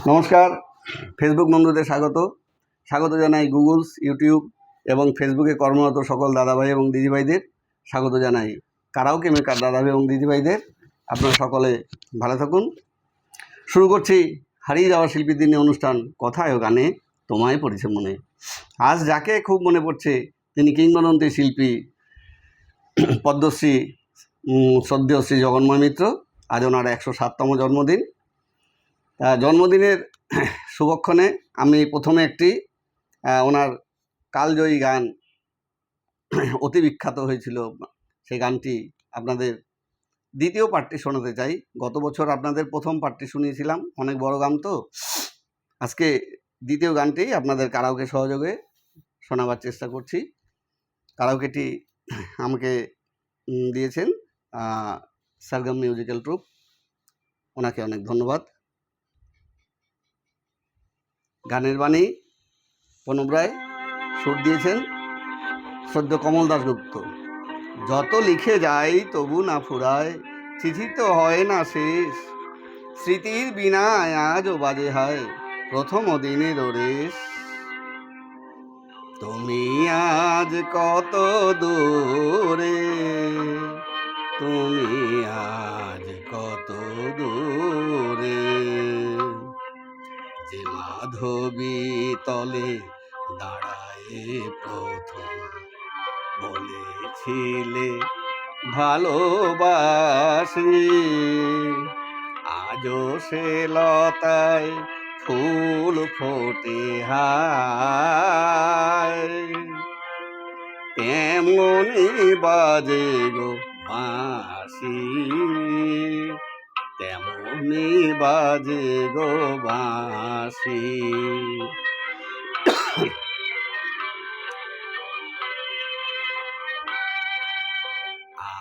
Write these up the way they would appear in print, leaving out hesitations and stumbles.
নমস্কার, ফেসবুক বন্ধুদের স্বাগত জানাই গুগলস, ইউটিউব এবং ফেসবুকে কর্মরত সকল দাদাভাই এবং দিদিভাইদের স্বাগত জানাই। কারাওকে মেকার দাদাভাই এবং দিদিভাইদের আপনারা সকলে ভালো থাকুন। শুরু করছি হারিয়ে যাওয়া শিল্পীদের নিয়ে অনুষ্ঠান কথায় ও গানে তোমায় পড়েছে মনে। আজ যাকে খুব মনে পড়ছে তিনি কিংবদন্তি শিল্পী পদ্মশ্রী শ্রদ্ধেয় শ্রী জগন্ময় মিত্র। আজ ওনার 107তম জন্মদিন। জন্মদিনের শুভক্ষণে আমি প্রথমে একটি ওনার কালজয়ী গান অতি বিখ্যাত হয়েছিল, সেই গানটি আপনাদের দ্বিতীয় পার্টটি শোনাতে চাই। গত বছর আপনাদের প্রথম পার্টটি শুনিয়েছিলাম, অনেক বড় গান তো। আজকে দ্বিতীয় গানটি আপনাদের কারাওকে সহযোগে শোনাবার চেষ্টা করছি। কারাওকেটি আমাকে দিয়েছেন সারগম মিউজিক্যাল ট্রুপ, ওনাকে অনেক ধন্যবাদ। গানের বাণী প্রণব রায়, সুর দিয়েছেন সদ্য কমল দাশগুপ্ত। যত লিখে যাই তবু না ফুরায়, চিঠি তো হয় না শেষ, স্মৃতির বিনা আজও বাজে হয় প্রথম দিনের রেশ। তুমি আজ কত দূরে, তুমি আজ কত দূরে, যে মাধবী তলে দাঁড়ায় প্রথম বলেছিলে ভালোবাসি, আজও সে লতায় ফুল ফোটে হায়, তেমনি বাজে গো বাঁশি, তেমনি বাজে গো বাঁশি।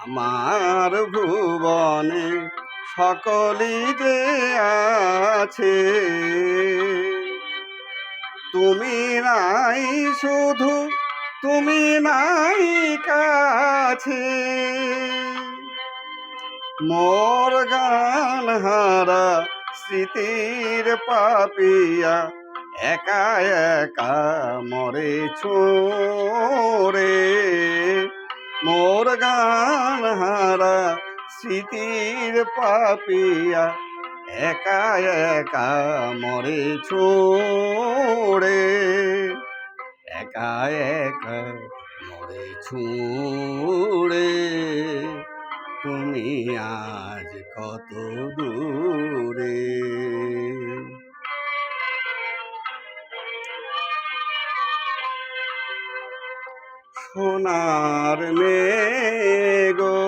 আমার ভুবনে সকলই যে আছে, তুমি নাই শুধু, তুমি নাই কাছে, মোর গান হারা স্মৃতির পাপিয়া একা একা মরেছ রে, মোর গান হারা স্মৃতির পাপিয়া একা একা মরেছ রে, একা একা মরেছ রে, তুমি আজ কত দূরে। সোনার মেঘো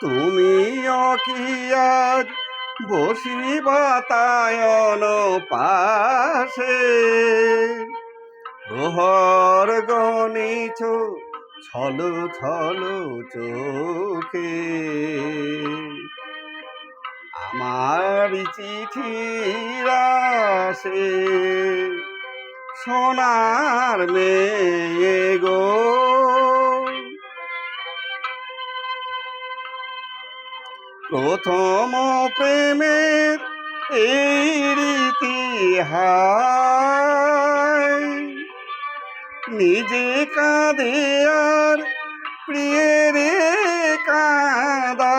তুমি কি আজ বসিবা তায়ন পাশে, প্রহর গণিছ ছলো ছলো চোখে, আমার চিঠির আসে সোনার মেঘো, প্রথম প্রেমের এই ইতিহাস, নিজে কাঁদে আর প্রিয়েরে কাঁদায়,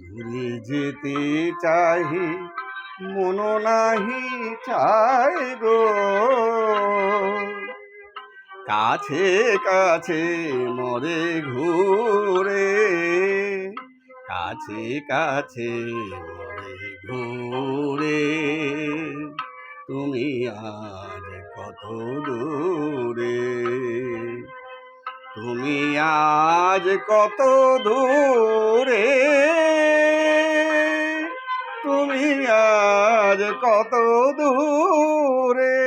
দূরে যেতে চাহি মন নাহি চাই গো, কাছে কাছে মরে ঘুরে, কাছে কাছে মরে ঘুরে, তুমি আজ কত দূরে, তুমি আজ কত দূরে, তুমি আজ কত দূরে।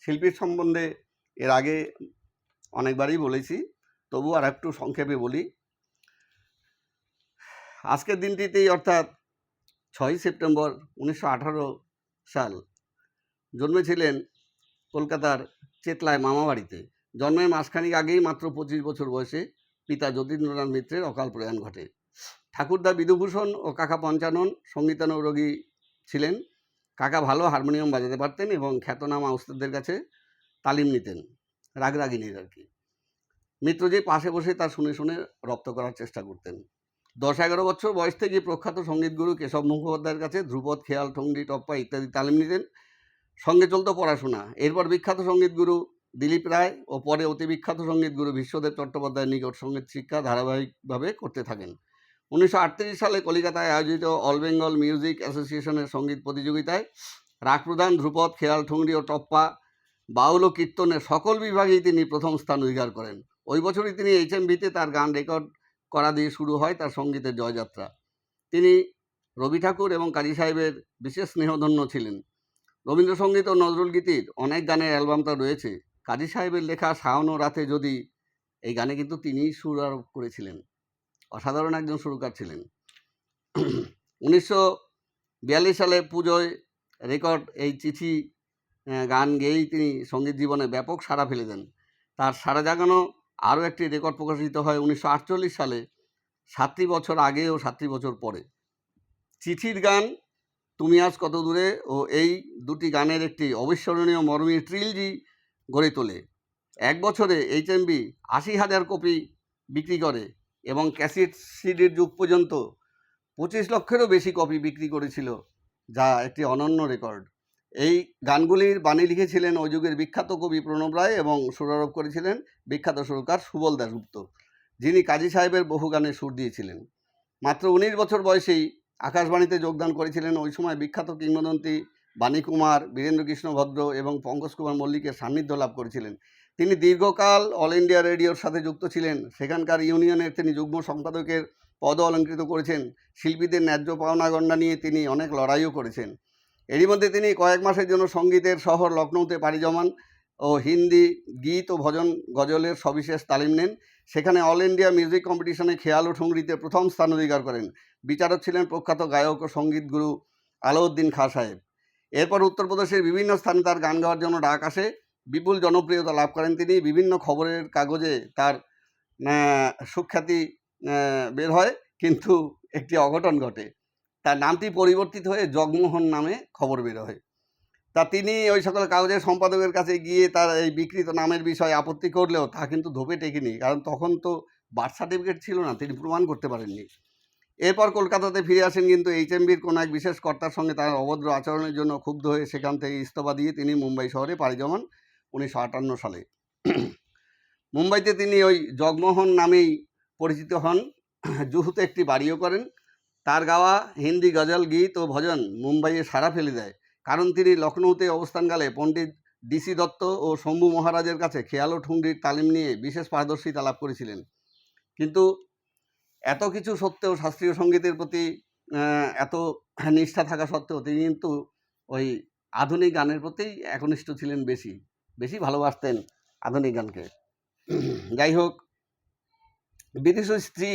শিল্পীর সম্বন্ধে এর আগে অনেকবারই বলেছি, তবু আর একটু সংক্ষেপে বলি। আজকের দিনটিতেই অর্থাৎ 6ই সেপ্টেম্বর 1918 সাল জন্মেছিলেন কলকাতার চেতলায় মামাবাড়িতে। জন্মের মাসখানিক আগেই মাত্র 25 বছর বয়সে পিতা যতীন্দ্রনাথ মিত্রের অকাল প্রয়াণ ঘটে। ঠাকুরদা বিধুভূষণ ও কাকা পঞ্চানন সঙ্গীতানুরাগী ছিলেন। কাকা ভালো হারমোনিয়াম বাজাতে পারতেন এবং খ্যাতনামা উস্তাদদের কাছে তালিম নিতেন, রাগরাগিনীর আর কি। মিত্রজি পাশে বসে তা শুনে শুনে রপ্ত করার চেষ্টা করতেন। 10-11 বছর বয়স থেকে প্রখ্যাত সঙ্গীতগুরু কেশব মুখোপাধ্যায়ের কাছে ধ্রুপদ, খেয়াল, ঠুংরি, টপ্পা ইত্যাদি তালিম নিতেন। সঙ্গে চলত পড়াশোনা। এরপর বিখ্যাত সঙ্গীতগুরু দিলীপ রায় ও পরে অতি বিখ্যাত সঙ্গীতগুরু বিশ্বদেব চট্টোপাধ্যায়ের নিকট সঙ্গীত শিক্ষা ধারাবাহিকভাবে করতে থাকেন। 1938 সালে কলিকাতায় আয়োজিত অল বেঙ্গল মিউজিক অ্যাসোসিয়েশনের সঙ্গীত প্রতিযোগিতায় রাগ প্রদান, ধ্রুপদ, খেয়াল, ঠুংরি ও টপ্পা, বাউল ও কীর্তনের সকল বিভাগেই তিনি প্রথম স্থান অধিকার করেন। ওই বছরই তিনি HMV-তে তার গান রেকর্ড করা দিয়ে শুরু হয় তার সঙ্গীতের জয়যাত্রা। তিনি রবি ঠাকুর এবং কাজী সাহেবের বিশেষ স্নেহধন্য ছিলেন। রবীন্দ্রসঙ্গীত ও নজরুল গীতির অনেক গানের অ্যালবাম তার রয়েছে। কাজী সাহেবের লেখা শাওন ও রাতে যদি, এই গানে কিন্তু তিনিই সুর আরোপ করেছিলেন। অসাধারণ একজন সুরকার ছিলেন। 1942 সালে পুজোয় রেকর্ড এই চিঠি গান গেয়েই তিনি সঙ্গীত জীবনে ব্যাপক সাড়া ফেলে দেন। তার সাড়া জাগানো আরও একটি রেকর্ড প্রকাশিত হয় 1948 সালে, 7 বছর আগে ও 7 বছর পরে। চিঠির গান, তুমি আজ কত দূরে ও এই দুটি গানের একটি অবিস্মরণীয় মর্মী ট্রিলজি গড়ে তোলে। এক বছরে HMV 80,000 কপি বিক্রি করে এবং ক্যাসেট সিডির যুগ পর্যন্ত 25 লক্ষেরও বেশি কপি বিক্রি করেছিল, যা একটি অনন্য রেকর্ড। এই গানগুলির বাণী লিখেছিলেন ওই যুগের বিখ্যাত কবি প্রণব রায় এবং সুরারোপ করেছিলেন বিখ্যাত সুরকার সুবল দাশগুপ্ত, যিনি কাজী সাহেবের বহু গানে সুর দিয়েছিলেন। মাত্র 19 বছর বয়সেই আকাশবাণীতে যোগদান করেছিলেন ওই সময় বিখ্যাত কিংবদন্তি বাণী কুমার, বীরেন্দ্রকৃষ্ণ ভদ্র এবং পঙ্কজ কুমার মল্লিকের সান্নিধ্য লাভ করেছিলেন। তিনি দীর্ঘকাল অল ইন্ডিয়া রেডিওর সাথে যুক্ত ছিলেন। সেখানকার ইউনিয়নের তিনি যুগ্ম সম্পাদকের পদও অলঙ্কৃত করেছেন। শিল্পীদের ন্যায্য পাওনা গণ্ডা নিয়ে তিনি অনেক লড়াইও করেছেন। এরই মধ্যে তিনি কয়েক মাসের জন্য সঙ্গীতের শহর লখনৌতে পাড়ি জমান ও হিন্দি গীত ও ভজন গজলের সবিশেষ তালিম নেন। সেখানে অল ইন্ডিয়া মিউজিক কম্পিটিশনে খেয়াল ও ঠুংরিতে প্রথম স্থান অধিকার করেন। বিচারক ছিলেন প্রখ্যাত গায়ক ও সঙ্গীতগুরু আলাউদ্দিন খাঁ সাহেব। এরপর উত্তরপ্রদেশের বিভিন্ন স্থানে তার গান গাওয়ার জন্য ডাক আসে। বিপুল জনপ্রিয়তা লাভ করেন তিনি। বিভিন্ন খবরের কাগজে তার সুখ্যাতি বের হয়, কিন্তু একটি অঘটন ঘটে। তার নামটি পরিবর্তিত হয়ে জগমোহন নামে খবর বের হয়। তা তিনি ওই সকল কাগজের সম্পাদকের কাছে গিয়ে তার এই বিকৃত নামের বিষয়ে আপত্তি করলেও তা কিন্তু ধোপে টেকেনি, কারণ তখন তো বার্থ সার্টিফিকেট ছিল না, তিনি প্রমাণ করতে পারেননি। এরপর কলকাতাতে ফিরে আসেন, কিন্তু HMV-র কোনো এক বিশেষ কর্তার সঙ্গে তার অভদ্র আচরণের জন্য ক্ষুব্ধ হয়ে সেখান থেকে ইস্তফা দিয়ে তিনি মুম্বাই শহরে পাড়ি জমান 1958 সালে। মুম্বাইতে তিনি ওই জগমোহন নামেই পরিচিত হন। জুহুতে একটি বাড়িও করেন। তার গাওয়া হিন্দি গজল, গীত ও ভজন মুম্বাইয়ে সাড়া ফেলে দেয়, কারণ তিনি লখনৌতে অবস্থানকালে পণ্ডিত DC দত্ত ও শম্ভু মহারাজের কাছে খেয়াল ও ঠুংরির তালিম নিয়ে বিশেষ পারদর্শিতা লাভ করেছিলেন। কিন্তু এত কিছু সত্ত্বেও, শাস্ত্রীয় সঙ্গীতের প্রতি এত নিষ্ঠা থাকা সত্ত্বেও তিনি কিন্তু ওই আধুনিক গানের প্রতি একনিষ্ঠ ছিলেন, বেশি ভালোবাসতেন আধুনিক গানকে। যাই হোক, বিদেশি স্ত্রী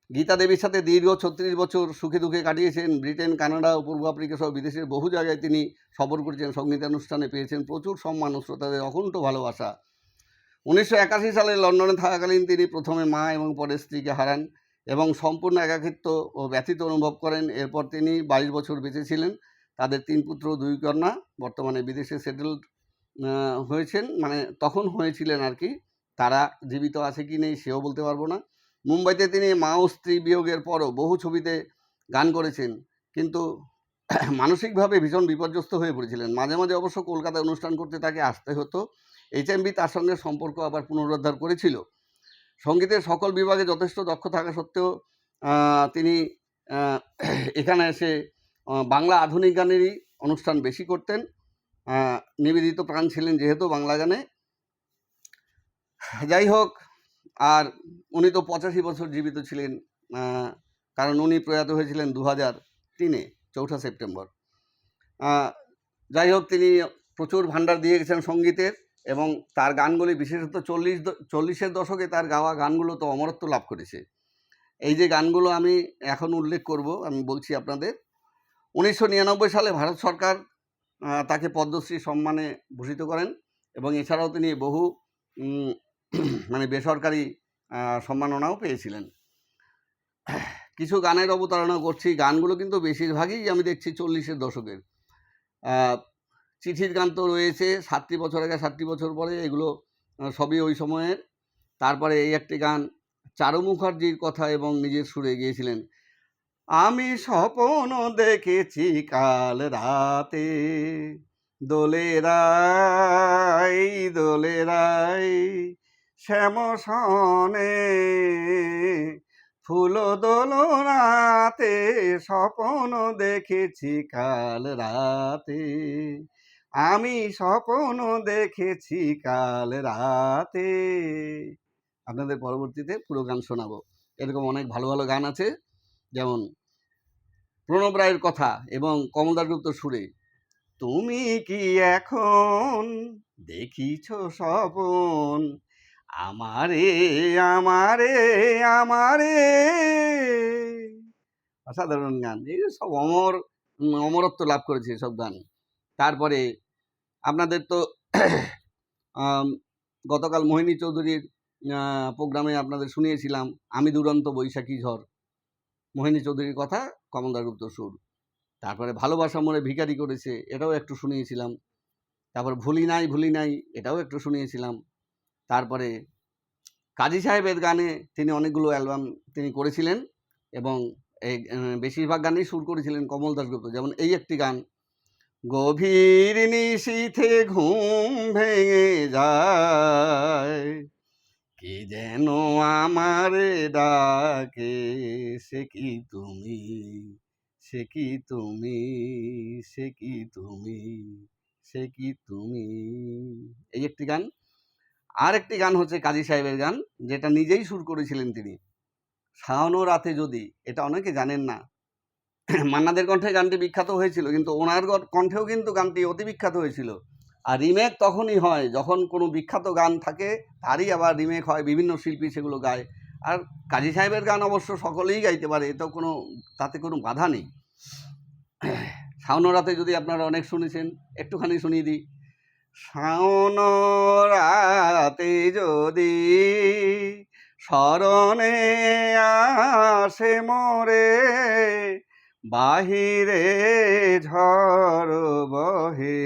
গীতা দেবীর সাথে দীর্ঘ 36 বছর সুখে দুঃখে কাটিয়েছেন। ব্রিটেন, কানাডা ও পূর্ব আফ্রিকা সহ বিদেশের বহু জায়গায় তিনি সফর করেছেন। সঙ্গীতানুষ্ঠানে পেয়েছেন প্রচুর সম্মান ও শ্রোতাদের অকুণ্ঠ ভালোবাসা। 1981 সালে লন্ডনে থাকাকালীন তিনি প্রথমে মা এবং পরে স্ত্রীকে হারান এবং সম্পূর্ণ একাকিত্ব ও ব্যথিত অনুভব করেন। এরপর তিনি 22 বছর বেঁচে ছিলেন। তাদের 3 পুত্র 2 কন্যা বর্তমানে বিদেশে সেটেলড হয়েছেন, মানে তখন হয়েছিলেন আর কি। তারা জীবিত আছে কি নেই সেও বলতে পারবো না। মুম্বাইতে তিনি মা ও স্ত্রী বিয়োগের পরও বহু ছবিতে গান করেছেন, কিন্তু মানসিকভাবে ভীষণ বিপর্যস্ত হয়ে পড়েছিলেন। মাঝে মাঝে অবশ্য কলকাতায় অনুষ্ঠান করতে তাকে আসতে হতো। HMV তার সঙ্গে সম্পর্ক আবার পুনরুদ্ধার করেছিল। সঙ্গীতের সকল বিভাগে যথেষ্ট দক্ষ থাকা সত্ত্বেও তিনি এখানে এসে বাংলা আধুনিক গানেরই অনুষ্ঠান বেশি করতেন। নিবেদিত প্রাণ ছিলেন যেহেতু বাংলা গানে। যাই হোক, আর উনি তো 85 বছর জীবিত ছিলেন, কারণ উনি প্রয়াত হয়েছিলেন 2003-এ 4 সেপ্টেম্বর। যাই হোক, তিনি প্রচুর ভাণ্ডার দিয়ে গেছেন সঙ্গীতের, এবং তার গানগুলি বিশেষত 40-এর দশকে তার গাওয়া গানগুলো তো অমরত্ব লাভ করেছে। এই যে গানগুলো আমি এখন উল্লেখ করব, আমি বলছি আপনাদের। 1999 সালে ভারত সরকার তাকে পদ্মশ্রী সম্মানে ভূষিত করেন এবং এছাড়াও তিনি বহু মানে বেসরকারি সম্মাননাও পেয়েছিলেন। কিছু গানের অবতারণা করছি। গানগুলো কিন্তু বেশিরভাগই আমি দেখছি 40-এর দশকের। চিঠির গান তো রয়েছে 7টি বছর আগে 7টি বছর পরে, এগুলো সবই ওই সময়ের। তারপরে এই একটি গান চারু মুখার্জির কথা এবং নিজের সুরে গিয়েছিলেন। আমি স্বপ্ন দেখেছি কাল রাতে, দোলেরাই দোলেরাই শ্যামসনে ফুল দোলনাতে, স্বপ্ন দেখেছি কাল রাতে, আমি স্বপ্ন দেখেছি কাল রাতে। আপনাদের পরবর্তীতে পুরো গান শোনাবো। এরকম অনেক ভালো ভালো গান আছে, যেমন প্রণব রায়ের কথা এবং কমল দাশগুপ্তর সুরে। তুমি কি এখন দেখিছ স্বপন, আমারে আমারে আমারে। অসাধারণ গান, এই সব অমরত্ব লাভ করেছে সব গান। তারপরে আপনাদের তো গতকাল মোহিনী চৌধুরীর প্রোগ্রামে আপনাদের শুনিয়েছিলাম আমি দুরন্ত বৈশাখী ঝড়, মোহিনী চৌধুরীর কথা, কমল দাশগুপ্তর সুর। তারপরে ভালোবাসা মোরে ভিখারি করেছে, এটাও একটু শুনিয়েছিলাম। তারপর ভুলি নাই এটাও একটু শুনিয়েছিলাম। তারপরে কাজী সাহেবের গানে তিনি অনেকগুলো অ্যালবাম তিনি করেছিলেন এবং এই বেশিরভাগ গানেই সুর করেছিলেন কমল দাশগুপ্ত। যেমন এই একটি গান, গভীর নিশীথে ঘুম ভেঙে যায়, কে যেন আমারে ডাকে, সে কি তুমি, সে কি তুমি, সে কি তুমি, সে কি তুমি। এই একটি গান। আর একটি গান হচ্ছে কাজী সাহেবের গান, যেটা নিজেই সুর করেছিলেন তিনি, শাওনো রাতে যদি। এটা অনেকে জানেন না। মান্নাদের কণ্ঠে গানটি বিখ্যাত হয়েছিল, কিন্তু ওনার কণ্ঠেও কিন্তু গানটি অতি বিখ্যাত হয়েছিল। আর রিমেক তখনই হয় যখন কোনো বিখ্যাত গান থাকে, তারই আবার রিমেক হয়, বিভিন্ন শিল্পী সেগুলো গায়। আর কাজী সাহেবের গান অবশ্য সকলেই গাইতে পারে, এতেও তাতে কোনো বাধা নেই। শাওনো রাতে যদি আপনারা অনেক শুনেছেন, একটুখানি শুনিয়ে দিই। শাওনো রাতে যদি স্মরণে আসে মোরে, বাহিরে ঝড় বহে,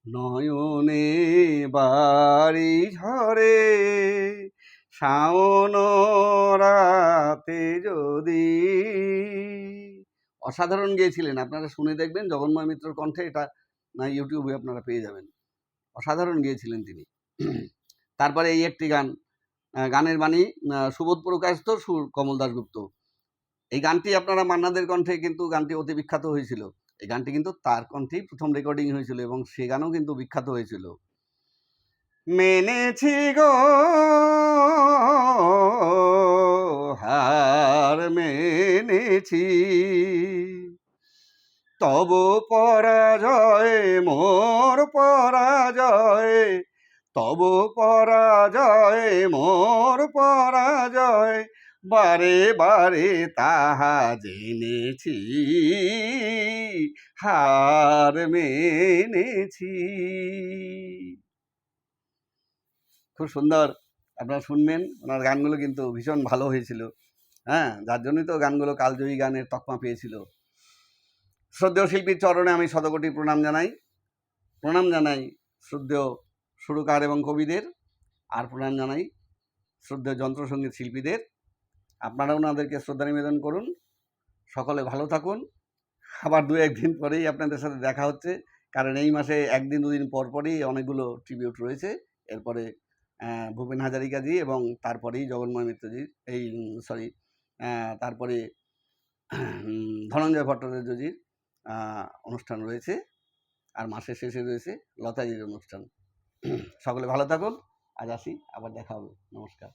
নয়নে বাড়ি ঝরে, শাওনো রাতে যদি। অসাধারণ গেয়েছিলেন, আপনারা শুনে দেখবেন, জগন্ময় মিত্রর কণ্ঠে, এটা না ইউটিউবে আপনারা পেয়ে যাবেন। অসাধারণ গেয়েছিলেন তিনি। তারপরে এই একটি গান, গানের বাণী সুবোধ প্রকাশিত, সুর কমল দাশগুপ্ত। এই গানটি আপনারা মান্নাদের কণ্ঠে, কিন্তু গানটি অতি বিখ্যাত হয়েছিল। এই গানটি কিন্তু তার কণ্ঠেই প্রথম রেকর্ডিং হয়েছিল এবং সে গানও কিন্তু বিখ্যাত হয়েছিল। মেনেছি গো হার মেনেছি, তব পরাজয় মোর পরাজয়, তব পরাজয় মোর পরাজয়, বারে বারে তাহা জেনেছি, হার মেনেছি। খুব সুন্দর, আপনারা শুনবেন। ওনার গানগুলো কিন্তু ভীষণ ভালো হয়েছিল, হ্যাঁ, যার জন্যই তো গানগুলো কালজয়ী গানের তকমা পেয়েছিল। শ্রদ্ধেয় শিল্পীর চরণে আমি শতকোটি প্রণাম জানাই। প্রণাম জানাই শ্রদ্ধেয় সুরকার এবং কবিদের, আর প্রণাম জানাই শ্রদ্ধেয় যন্ত্রসঙ্গীত শিল্পীদের। আপনারা ওনাদেরকে শ্রদ্ধা নিবেদন করুন। সকলে ভালো থাকুন। আবার 2-1 দিন পরেই আপনাদের সাথে দেখা হচ্ছে, কারণ এই মাসে 1 দিন 2 দিন পর পরই অনেকগুলো ট্রিবিউট রয়েছে। এরপরে ভূপেন হাজারিকাজি এবং তারপরেই জগন্ময় মিত্রজির, তারপরে ধনঞ্জয় ভট্টাচার্যজির অনুষ্ঠান রয়েছে, আর মাসের শেষে রয়েছে লতাজির অনুষ্ঠান। সকলে ভালো থাকুন, আজ আসি, আবার দেখা হবে, নমস্কার।